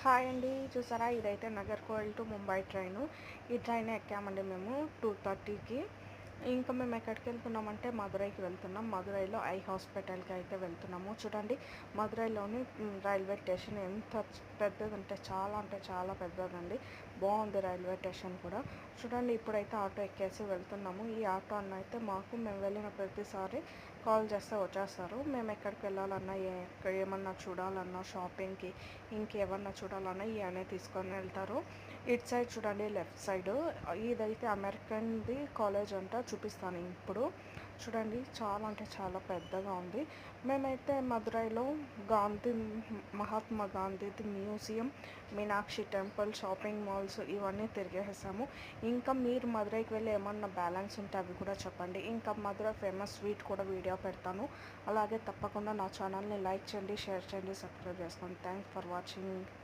Hi అండి. చూసారా ఇదైతే నగర్‌కోయిల్ టు ముంబై ట్రైను. ఈ ట్రైన్ ఎక్కామండి మేము 2:30కి. ఇంకా మేము ఎక్కడికెళ్తున్నామంటే మదురైకి వెళ్తున్నాం. మదురైలో ఐ హాస్పిటల్‌కి అయితే వెళ్తున్నాము. చూడండి మదురైలోని రైల్వే స్టేషన్ ఎంత పెద్దదంటే చాలా అంటే చాలా పెద్దదండి. బావుంది రైల్వే స్టేషన్ కూడా. చూడండి ఇప్పుడైతే ఆటో ఎక్కేసి వెళ్తున్నాము. ఈ ఆటో అన్న అయితే మేము వెళ్ళిన ప్రతిసారి కాల్ చేస్తే వచ్చేస్తారు. మేము ఎక్కడికి వెళ్ళాలన్నా, ఏమన్నా చూడాలన్నా, షాపింగ్‌కి ఇంకేమన్నా చూడాలన్నా ఈయనే తీసుకొని వెళ్తారు. ఇటు సైడ్ చూడండి లెఫ్ట్ సైడు ఇదైతే అమెరికన్‌ది కాలేజ్ అంట చూపిస్తాను ఇప్పుడు. చూడండి చాలా అంటే చాలా పెద్దగా ఉంది. మేమైతే మదురైలో గాంధీ మహాత్మా గాంధీది museum, Meenakshi temple, shopping malls ఇవన్నీ తిరిగేసాము. ఇంకా మీరు మదురైకి వెళ్ళి ఏమన్నా బ్యాలెన్స్ ఉంటే అవి కూడా చెప్పండి. ఇంకా మదురై ఫేమస్ స్వీట్ కూడా వీడియో పెడతాను. అలాగే తప్పకుండా నా ఛానల్ని లైక్ చేయండి, షేర్ చేయండి, సబ్స్క్రైబ్ చేసుకోండి. Thanks for watching.